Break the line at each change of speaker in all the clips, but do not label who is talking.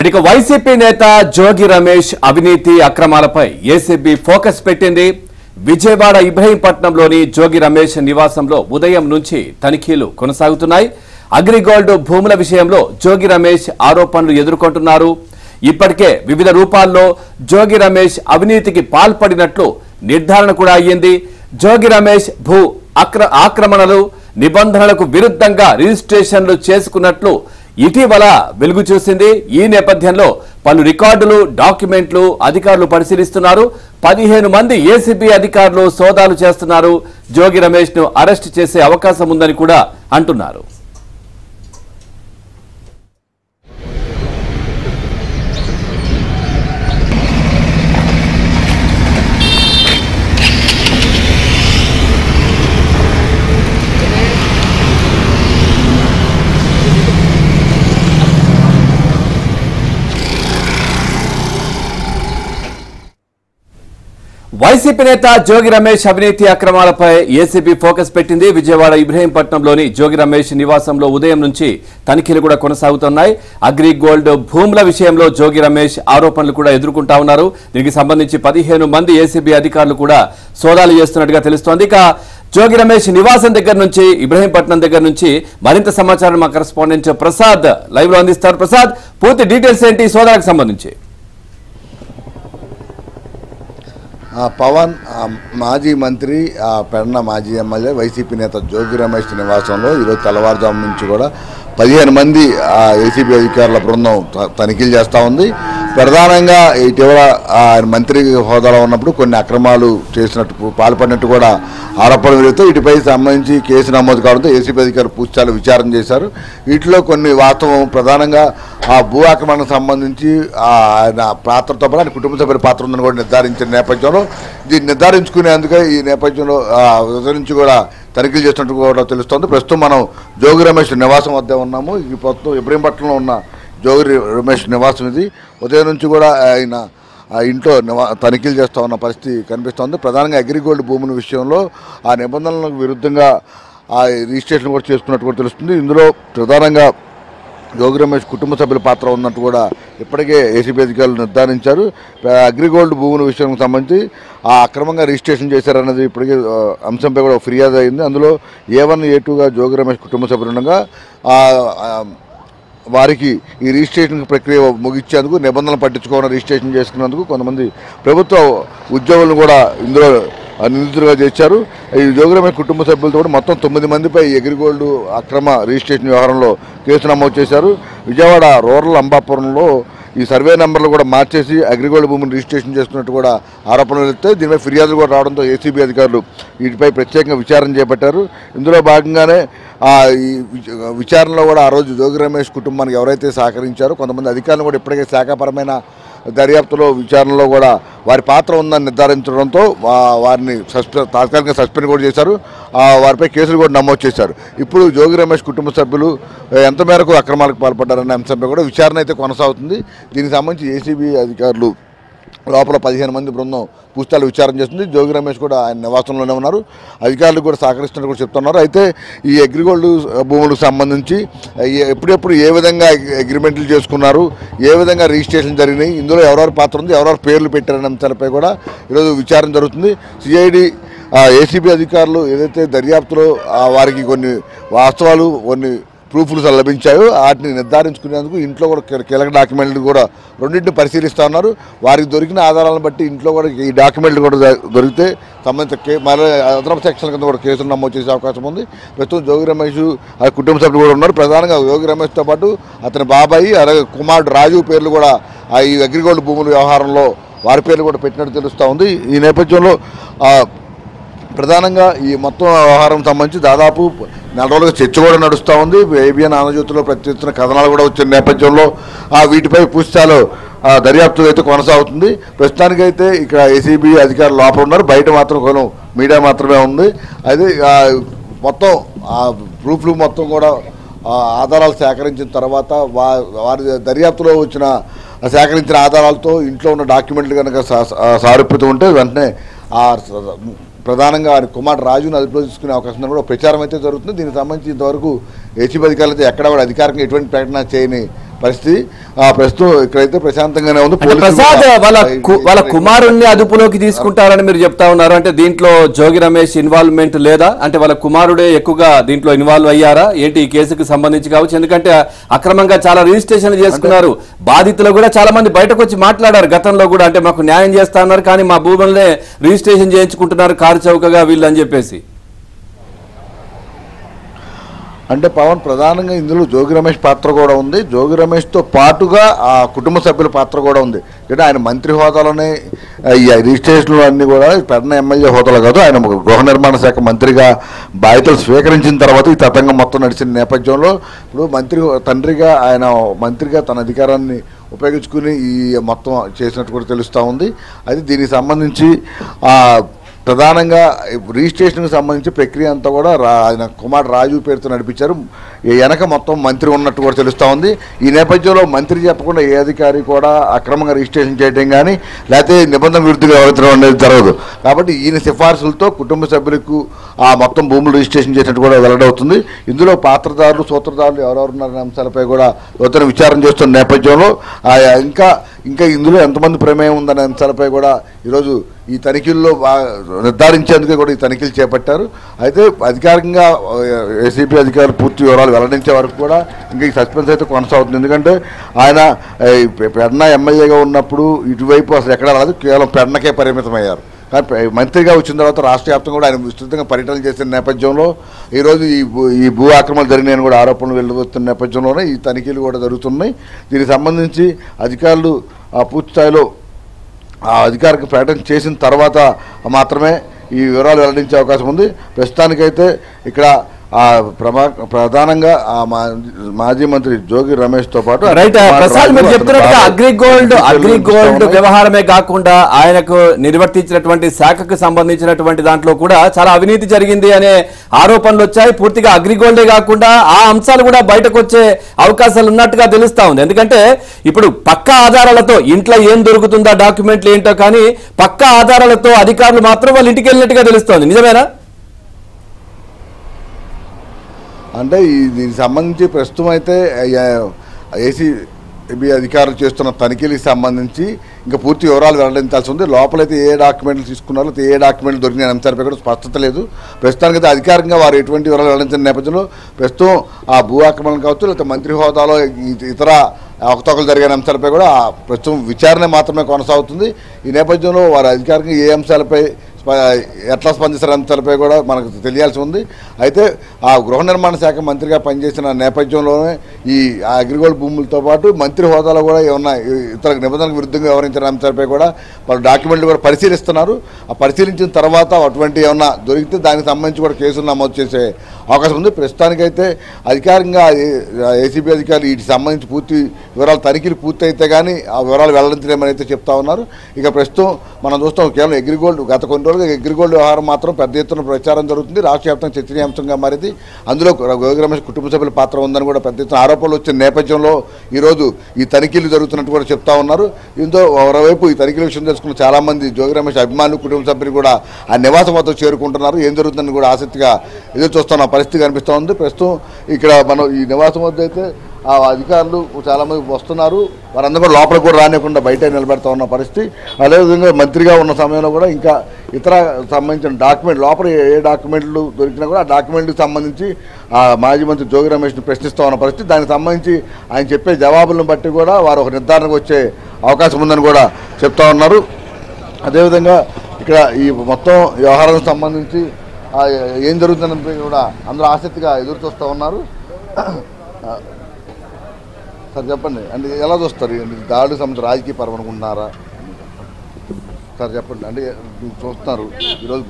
ఇక వైసీపీ నేత జోగి రమేష్ అవినీతి అక్రమాలపై ఏసీబీ ఫోకస్ పెట్టింది. విజయవాడ ఇబ్రహీంపట్నంలోని జోగి రమేష్ నివాసంలో ఉదయం నుంచి తనిఖీలు కొనసాగుతున్నాయి. అగ్రిగోల్డ్ భూముల విషయంలో జోగి రమేష్ ఆరోపణలు ఎదుర్కొంటున్నారు. ఇప్పటికే వివిధ రూపాల్లో జోగి రమేష్ అవినీతికి పాల్పడినట్లు నిర్ధారణ కూడా అయ్యింది. జోగి రమేష్ భూ ఆక్రమణలు నిబంధనలకు విరుద్ధంగా రిజిస్ట్రేషన్లు చేసుకున్నట్లు ఇటీవల వెలుగు చూసింది. ఈ నేపథ్యంలో పలు రికార్డులు, డాక్యుమెంట్లు అధికారులు పరిశీలిస్తున్నారు. 15 మంది ఏసీబీ అధికారులు సోదాలు చేస్తున్నారు. జోగి రమేష్ ను అరెస్ట్ చేసే అవకాశం ఉందని కూడా అంటున్నారు. వైసీపీ నేత జోగి రమేష్ అవినీతి అక్రమాలపై ఏసీబీ ఫోకస్ పెట్టింది. విజయవాడ ఇబ్రహీంపట్నంలోని జోగి రమేష్ నివాసంలో ఉదయం నుంచి తనిఖీలు కూడా కొనసాగుతున్నాయి. అగ్రిగోల్డ్ భూముల విషయంలో జోగి రమేష్ ఆరోపణలు కూడా ఎదుర్కొంటా ఉన్నారు. దీనికి సంబంధించి 15 మంది ఏసీబీ అధికారులు కూడా సోదాలు చేస్తున్నట్టుగా తెలుస్తోంది. ఇక జోగి రమేష్ నివాసం దగ్గర నుంచి, ఇబ్రహీంపట్నం దగ్గర నుంచి మరింత సమాచారం మా కరెస్పాండెంట్ ప్రసాద్ లైవ్ లో అందిస్తారు. ప్రసాద్, పూర్తి డీటెయిల్స్ ఏంటి సోదాలకు సంబంధించి?
పవన్ మాజీ మంత్రి పెడన మాజీ ఎమ్మెల్యే వైసీపీ నేత జోగి రమేష్ నివాసంలో ఈరోజు తెల్లవారుజాము నుంచి కూడా 15 మంది ఏసీబీ అధికారుల బృందం తనిఖీలు చేస్తూ ఉంది. ప్రధానంగా ఇటీవల ఆయన మంత్రి హోదాలో ఉన్నప్పుడు కొన్ని అక్రమాలు చేసినట్టు పాల్పడినట్టు కూడా ఆరోపణలు వెళ్తూ వీటిపై సంబంధించి కేసు నమోదు కావడంతో ఏసీబీ అధికారులు పూర్తిస్థాయిలో విచారణ చేశారు. వీటిలో కొన్ని వాస్తవం ప్రధానంగా ఆ భూ ఆక్రమణకు సంబంధించి ఆయన పాత్రతో పాటు ఆయన కుటుంబ సభ్యుల పాత్ర ఉందని కూడా నిర్ధారించిన నేపథ్యంలో దీన్ని నిర్ధారించుకునేందుకే ఈ నేపథ్యంలో ఉదయం నుంచి కూడా తనిఖీలు చేసినట్టు కూడా తెలుస్తోంది. ప్రస్తుతం మనం జోగి రమేష్ నివాసం వద్ద ఉన్నాము. ఈ ప్రస్తుతం ఇబ్రహీంపట్నంలో ఉన్న జోగి రమేష్ నివాసం ఇది. ఉదయం నుంచి కూడా ఆయన ఇంట్లో తనిఖీలు చేస్తూ ఉన్న పరిస్థితి కనిపిస్తోంది. ప్రధానంగా అగ్రిగోల్డ్ భూముల విషయంలో ఆ నిబంధనలకు విరుద్ధంగా ఆ రిజిస్ట్రేషన్ కూడా చేసుకున్నట్టు కూడా తెలుస్తుంది. ఇందులో ప్రధానంగా జోగి రమేష్ కుటుంబ సభ్యుల పాత్ర ఉన్నట్టు కూడా ఇప్పటికే ఏసీబీ అధికారులు నిర్ధారించారు. అగ్రిగోల్డ్ భూముల విషయానికి సంబంధించి అక్రమంగా రిజిస్ట్రేషన్ చేశారన్నది ఇప్పటికే అంశంపై కూడా ఫిర్యాదు అయింది. అందులో A1, A2గా జోగి రమేష్ కుటుంబ సభ్యులు ఉండగా వారికి ఈ రిజిస్ట్రేషన్ ప్రక్రియ ముగించేందుకు నిబంధనలు పట్టించుకోవడం రిజిస్ట్రేషన్ చేసుకున్నందుకు కొంతమంది ప్రభుత్వ ఉద్యోగులను కూడా ఇందులో నిందితులుగా చేశారు. ఈ జోగి రమేష్ కుటుంబ సభ్యులతో కూడా మొత్తం 9 మందిపై అగ్రిగోల్డ్ అక్రమ రిజిస్ట్రేషన్ వ్యవహారంలో కేసు నమోదు చేశారు. విజయవాడ రూరల్ అంబాపురంలో ఈ సర్వే నెంబర్లు కూడా మార్చేసి అగ్రిగోల్డ్ భూమిని రిజిస్ట్రేషన్ చేస్తున్నట్టు కూడా ఆరోపణలు వస్తే దీనిపై ఫిర్యాదులు కూడా రావడంతో ఏసీబీ అధికారులు వీటిపై ప్రత్యేకంగా విచారణ చేపట్టారు. ఇందులో భాగంగానే ఈ విచారణలో కూడా ఆ రోజు జోగి రమేష్ కుటుంబానికి ఎవరైతే సహకరించారో కొంతమంది అధికారులు కూడా ఇప్పటికే శాఖాపరమైన దర్యాప్తులో విచారణలో కూడా వారి పాత్ర ఉందని నిర్ధారించడంతో వారిని తాత్కాలికంగా సస్పెండ్ కూడా చేశారు. వారిపై కేసులు కూడా నమోదు చేశారు. ఇప్పుడు జోగి రమేష్ కుటుంబ సభ్యులు ఎంత మేరకు అక్రమాలకు పాల్పడ్డారనే అంశంపై కూడా విచారణ అయితే కొనసాగుతుంది. దీనికి సంబంధించి ఏసీబీ అధికారులు లోపల 15 మంది బృందం పూర్తిస్థాయిలో విచారణ చేస్తుంది. జోగి రమేష్ కూడా ఆయన నివాసంలోనే ఉన్నారు. అధికారులు కూడా సహకరిస్తున్నట్టు కూడా చెప్తున్నారు. అయితే ఈ అగ్రిగోల్డ్ భూములకు సంబంధించి ఎప్పుడెప్పుడు ఏ విధంగా అగ్రిమెంట్లు చేసుకున్నారు, ఏ విధంగా రిజిస్ట్రేషన్ జరిగినాయి, ఇందులో ఎవరెవరి పాత్ర ఉంది, ఎవరెవరి పేర్లు పెట్టారనే అంశాలపై కూడా ఈరోజు విచారణ జరుగుతుంది. సిఐడి ఏసీబీ అధికారులు ఏదైతే దర్యాప్తులో వారికి కొన్ని వాస్తవాలు, కొన్ని ప్రూఫ్లు లభించాయో వాటిని నిర్ధారించుకునేందుకు ఇంట్లో కూడా కీలక డాక్యుమెంట్లు కూడా రెండింటిని పరిశీలిస్తూ ఉన్నారు. వారికి దొరికిన ఆధారాలను బట్టి ఇంట్లో కూడా ఈ డాక్యుమెంట్లు కూడా దొరికితే సంబంధిత మళ్ళీ అదనపు సెక్షన్ల కింద కూడా కేసులు నమోదు చేసే అవకాశం ఉంది. ప్రస్తుతం జోగి రమేష్ కుటుంబ సభ్యులు కూడా ఉన్నారు. ప్రధానంగా జోగి రమేష్తో పాటు అతని బాబాయి అలాగే కుమారుడు రాజు పేర్లు కూడా ఈ అగ్రిగోల్డ్ భూముల వ్యవహారంలో వారి పేర్లు కూడా పెట్టినట్టు తెలుస్తూ ఉంది. ఈ నేపథ్యంలో ప్రధానంగా ఈ మొత్తం వ్యవహారం సంబంధించి దాదాపు 4 రోజులుగా చర్చ కూడా నడుస్తూ ఉంది. ఏబిఎన్ ఆంధ్రజ్యోతిలో ప్రతి ఎత్తున కథనాలు కూడా వచ్చిన నేపథ్యంలో వీటిపై పూర్తిస్థాయిలో దర్యాప్తు అయితే కొనసాగుతుంది. ప్రస్తుతానికైతే ఇక్కడ ఏసీబీ అధికారులు లోపల ఉన్నారు. బయట మాత్రం కేవలం మీడియా మాత్రమే ఉంది. అయితే మొత్తం ప్రూఫ్లు మొత్తం కూడా ఆధారాలు సేకరించిన తర్వాత వారి దర్యాప్తులో సేకరించిన ఆధారాలతో ఇంట్లో ఉన్న డాక్యుమెంట్లు కనుక సారూప్యత ఉంటే వెంటనే ప్రధానంగా వారి కుమారుడు రాజును అదుపులో తీసుకునే అవకాశం కూడా ప్రచారం అయితే జరుగుతుంది. దీనికి సంబంధించి ఇంతవరకు ఏసీబీ అధికారులు అయితే ఎక్కడ కూడా అధికారికంగా ఎటువంటి ప్రకటన చేయని పరిస్థితి. ప్రస్తుతం ఇక్కడైతే ప్రశాంతంగానే ఉంది.
ప్రసాద్ వాళ్ళ కుమారుణ్ణి అదుపులోకి తీసుకుంటారని మీరు చెప్తా ఉన్నారు. అంటే దీంట్లో జోగి రమేష్ ఇన్వాల్వ్మెంట్ లేదా? అంటే వాళ్ళ కుమారుడే ఎక్కువగా దీంట్లో ఇన్వాల్వ్ అయ్యారా ఏంటి ఈ కేసుకు సంబంధించి కావచ్చు? ఎందుకంటే అక్రమంగా చాలా రిజిస్ట్రేషన్లు చేసుకున్నారు. బాధితులు కూడా చాలా మంది బయటకు వచ్చి మాట్లాడారు గతంలో కూడా. అంటే మాకు న్యాయం చేస్తా ఉన్నారు కానీ మా భూములనే రిజిస్ట్రేషన్ చేయించుకుంటున్నారు కారు చౌకగా వీళ్ళు అని చెప్పేసి.
అంటే పవన్ ప్రధానంగా ఇందులో జోగి రమేష్ పాత్ర కూడా ఉంది. జోగి రమేష్తో పాటుగా ఆ కుటుంబ సభ్యుల పాత్ర కూడా ఉంది. అంటే ఆయన మంత్రి హోదాలోనే ఈ రిజిస్ట్రేషన్లు అన్నీ కూడా పెద్ద ఎమ్మెల్యే హోదాలో కాదు, ఆయన గృహ నిర్మాణ శాఖ మంత్రిగా బాధ్యతలు స్వీకరించిన తర్వాత ఈ తతంగం మొత్తం నడిచిన నేపథ్యంలో ఇప్పుడు తండ్రిగా ఆయన మంత్రిగా తన అధికారాన్ని ఉపయోగించుకుని ఈ మొత్తం చేసినట్టు కూడా తెలుస్తూ ఉంది. అయితే దీనికి సంబంధించి ప్రధానంగా రిజిస్ట్రేషన్కి సంబంధించి ప్రక్రియ అంతా కూడా ఆయన కుమార్ రాజు పేరుతో నడిపించారు. వెనక మొత్తం మంత్రి ఉన్నట్టు కూడా తెలుస్తూ ఉంది. ఈ నేపథ్యంలో మంత్రి చెప్పకుండా ఏ అధికారి కూడా అక్రమంగా రిజిస్ట్రేషన్ చేయడం కానీ లేకపోతే నిబంధన విరుద్ధంగా వ్యవహరించడం అనేది జరగదు. కాబట్టి ఈయన సిఫార్సులతో కుటుంబ సభ్యులకు ఆ మొత్తం భూములు రిజిస్ట్రేషన్ చేసినట్టు కూడా వెల్లడవుతుంది. ఇందులో పాత్రదారులు సూత్రధారులు ఎవరెవరున్నారనే అంశాలపై కూడా లోతైన విచారణ చేస్తున్న నేపథ్యంలో ఇంకా ఇందులో ఎంతమంది ప్రమేయం ఉందనే అంశాలపై కూడా ఈరోజు ఈ తనిఖీల్లో నిర్ధారించేందుకే కూడా ఈ తనిఖీలు చేపట్టారు. అయితే అధికారికంగా ఏసీబీ అధికారులు పూర్తి వివరాలు వెల్లడించే వరకు కూడా ఇంకా ఈ సస్పెన్స్ అయితే కొనసాగుతుంది. ఎందుకంటే ఆయన పెడన ఎమ్మెల్యేగా ఉన్నప్పుడు ఇటువైపు అసలు ఎక్కడా రాదు, కేవలం పెడనకే పరిమితమయ్యారు. కానీ మంత్రిగా వచ్చిన తర్వాత రాష్ట్ర వ్యాప్తంగా కూడా ఆయన విస్తృతంగా పర్యటన చేసిన నేపథ్యంలో ఈరోజు ఈ భూ ఆక్రమణలు జరిగినాయని కూడా ఆరోపణలు వెలువడుతున్న నేపథ్యంలోనే ఈ తనిఖీలు కూడా జరుగుతున్నాయి. దీనికి సంబంధించి అధికారులు పూర్తి స్థాయిలో అధికారిక ప్రకటన చేసిన తర్వాత మాత్రమే ఈ వివరాలు వెల్లడించే అవకాశం ఉంది. ప్రస్తుతానికైతే ఇక్కడ ప్రధానంగా మాజీ మంత్రి జోగి రమేష్ తో పాటు
ప్రసాద్ మీరు చెప్తున్నట్టుగా అగ్రిగోల్డ్ వ్యవహారమే కాకుండా ఆయనకు నిర్వర్తించినటువంటి శాఖకు సంబంధించినటువంటి దాంట్లో కూడా చాలా అవినీతి జరిగింది అనే ఆరోపణలు వచ్చాయి. పూర్తిగా అగ్రిగోల్డే కాకుండా ఆ అంశాలు కూడా బయటకు వచ్చే అవకాశాలు ఉన్నట్టుగా తెలుస్తా ఉంది. ఎందుకంటే ఇప్పుడు పక్కా ఆధారాలతో ఇంట్లో ఏం దొరుకుతుందా డాక్యుమెంట్లు ఏంటో కానీ పక్కా ఆధారాలతో అధికారులు మాత్రం వాళ్ళ ఇంటికి వెళ్ళినట్టుగా తెలుస్తోంది. నిజమేనా?
అంటే దీనికి సంబంధించి ప్రస్తుతం అయితే ఏసీబీ అధికారులు చేస్తున్న తనిఖీలకు సంబంధించి ఇంకా పూర్తి వివరాలు వెల్లడించాల్సి ఉంది. లోపలైతే ఏ డాక్యుమెంట్లు తీసుకున్నారో ఏ డాక్యుమెంట్లు దొరికిన అంశాలపై కూడా స్పష్టత లేదు. ప్రస్తుతానికైతే అధికారికంగా వారు ఎటువంటి వివరాలు వెల్లడించిన నేపథ్యంలో ప్రస్తుతం ఆ భూ ఆక్రమణలు కావచ్చు లేకపోతే మంత్రి హోదాలో ఇతర అవకతవకలు జరిగిన అంశాలపై కూడా ప్రస్తుతం విచారణ మాత్రమే కొనసాగుతుంది. ఈ నేపథ్యంలో వారు అధికారికంగా ఏ అంశాలపై ఎట్లా స్పందిస్తారు అంశాలపై కూడా మనకు తెలియాల్సి ఉంది. అయితే ఆ గృహ నిర్మాణ శాఖ మంత్రిగా పనిచేసిన నేపథ్యంలోనే ఈ అగ్రిగోల్డ్ భూములతో పాటు మంత్రి హోదాలో కూడా ఏమన్నా ఇతర నిబంధనలకు విరుద్ధంగా వ్యవహరించిన అంశాలపై కూడా వాళ్ళు డాక్యుమెంట్లు కూడా పరిశీలిస్తున్నారు. ఆ పరిశీలించిన తర్వాత అటువంటి ఏమన్నా దొరికితే దానికి సంబంధించి కూడా కేసులు నమోదు చేసే అవకాశం ఉంది. ప్రస్తుతానికైతే అధికారికంగా ఏసీబీ అధికారులు వీటికి సంబంధించి పూర్తి వివరాలు తనిఖీలు పూర్తయితే కానీ ఆ వివరాలు వెల్లడించలేమని అయితే చెప్తా ఉన్నారు. ఇక ప్రస్తుతం మనం చూస్తాం కేవలం అగ్రిగోల్డ్ గత కొన్ని రోజులుగా అగ్రిగోల్డ్ వ్యవహారం మాత్రం పెద్ద ఎత్తున ప్రచారం జరుగుతుంది. రాష్ట్ర వ్యాప్తంగా చర్చనీయాంశంగా మారింది. అందులో జోగి రమేష్ కుటుంబ సభ్యుల పాత్ర ఉందని కూడా పెద్ద ఎత్తున ఆరోపణలు వచ్చిన నేపథ్యంలో ఈరోజు ఈ తనిఖీలు జరుగుతున్నట్టు కూడా చెప్తా ఉన్నారు. దీంతో మరోవైపు ఈ తనిఖీల విషయం తెలుసుకున్న చాలామంది జోగి రమేష్ అభిమానులు కుటుంబ సభ్యులు కూడా ఆ నివాసం వద్ద చేరుకుంటున్నారు. ఏం జరుగుతుందని కూడా ఆసక్తిగా ఎదురు చూస్తున్న పరిస్థితి కనిపిస్తూ ఉంది. ప్రస్తుతం ఇక్కడ మనం ఈ నివాసం వద్ద అయితే ఆ అధికారులు చాలామంది వస్తున్నారు. వారందరూ కూడా లోపలికి కూడా రానివ్వకుండా బయట నిలబెడతా ఉన్న పరిస్థితి. అదేవిధంగా మంత్రిగా ఉన్న సమయంలో కూడా ఇంకా ఇతర సంబంధించిన డాక్యుమెంట్ లోపల ఏ డాక్యుమెంట్లు దొరికినా కూడా ఆ డాక్యుమెంట్కి సంబంధించి ఆ మాజీ మంత్రి జోగి రమేష్ని ప్రశ్నిస్తూ ఉన్న పరిస్థితి. దానికి సంబంధించి ఆయన చెప్పే జవాబులను బట్టి కూడా వారు ఒక నిర్ధారణకు వచ్చే అవకాశం ఉందని కూడా చెప్తా ఉన్నారు. అదేవిధంగా ఇక్కడ ఈ మొత్తం వ్యవహారానికి సంబంధించి ఏం జరుగుతుందని కూడా అందరూ ఆసక్తిగా ఎదురు చూస్తూ ఉన్నారు. సార్ చెప్పండి, అంటే ఎలా చూస్తారు దాడులకు సంబంధించి రాజకీయ పరం అనుకుంటున్నారా సార్? చెప్పండి, అంటే చూస్తున్నారు ఈరోజు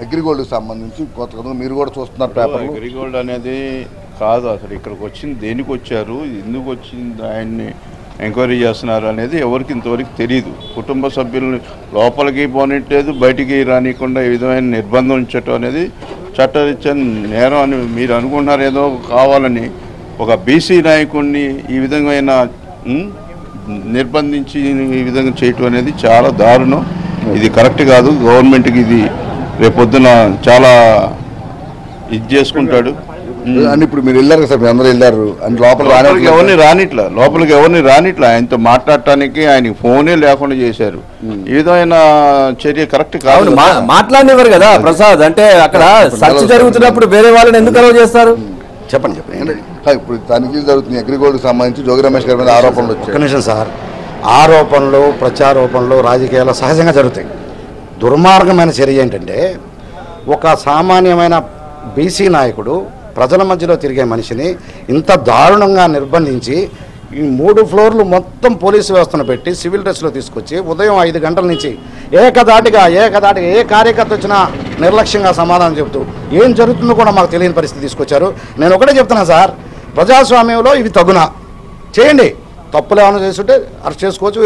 అగ్రిగోల్డ్కి సంబంధించి కొత్త మీరు కూడా చూస్తున్నారు పేపర్.
అగ్రిగోల్డ్ అనేది కాదు అసలు ఇక్కడికి వచ్చింది, దేనికి వచ్చారు, ఎందుకు వచ్చింది, ఆయన్ని ఎంక్వైరీ చేస్తున్నారు అనేది ఎవరికి ఇంతవరకు తెలియదు. కుటుంబ సభ్యులను లోపలికి పోనిట్లేదు, బయటికి రానియకుండా ఈ విధమైన నిర్బంధం ఉంచటం అనేది చట్టరీత్యా నేరం అని మీరు అనుకుంటున్నారు. ఏదో కావాలని ఒక బీసీ నాయకుడిని ఈ విధమైన నిర్బంధించి ఈ విధంగా చేయటం అనేది చాలా దారుణం. ఇది కరెక్ట్ కాదు. గవర్నమెంట్కి ఇది రేపొద్దున చాలా ఇది చేసుకుంటాడు.
అని ఇప్పుడు మీరు వెళ్ళారు కదా సార్, మీరు అందరూ వెళ్ళారు అని
లోపలికి ఎవరిని రానిట్లా ఆయనతో మాట్లాడటానికి ఆయనకి ఫోనే లేకుండా చేశారు. ఏదో ఆయన చర్య కరెక్ట్ కాదు.
మాట్లాడినవారు కదా ప్రసాద్, అంటే అక్కడ సర్చ్ జరుగుతున్నప్పుడు వేరే వాళ్ళని ఎందుకు అలౌ చేస్తారు?
చెప్పండి.
ఇప్పుడు తనిఖీలు జరుగుతుంది, అగ్రిగోల్డ్కి సంబంధించి జోగి రమేష్ గారి మీద ఆరోపణలు వచ్చాయి.
ఒక్క నిమిషం సార్, ఆరోపణలు ప్రత్యారోపణలు రాజకీయాలు సహజంగా జరుగుతాయి. దుర్మార్గమైన చర్య ఏంటంటే, ఒక సామాన్యమైన బీసీ నాయకుడు ప్రజల మధ్యలో తిరిగే మనిషిని ఇంత దారుణంగా నిర్బంధించి ఈ 3 ఫ్లోర్లు మొత్తం పోలీసు వ్యవస్థను పెట్టి సివిల్ డ్రెస్లో తీసుకొచ్చి ఉదయం 5 గంటల నుంచి ఏకధాటిగా ఏ కార్యకర్త వచ్చినా నిర్లక్ష్యంగా సమాధానం చెబుతూ ఏం జరుగుతుందో కూడా మాకు తెలియని పరిస్థితి తీసుకొచ్చారు. నేను ఒకటే చెప్తున్నా సార్, ప్రజాస్వామ్యంలో ఇవి తగునా చేయండి, తప్పులు ఏమైనా చేస్తుంటే అరెస్ట్ చేసుకోవచ్చు.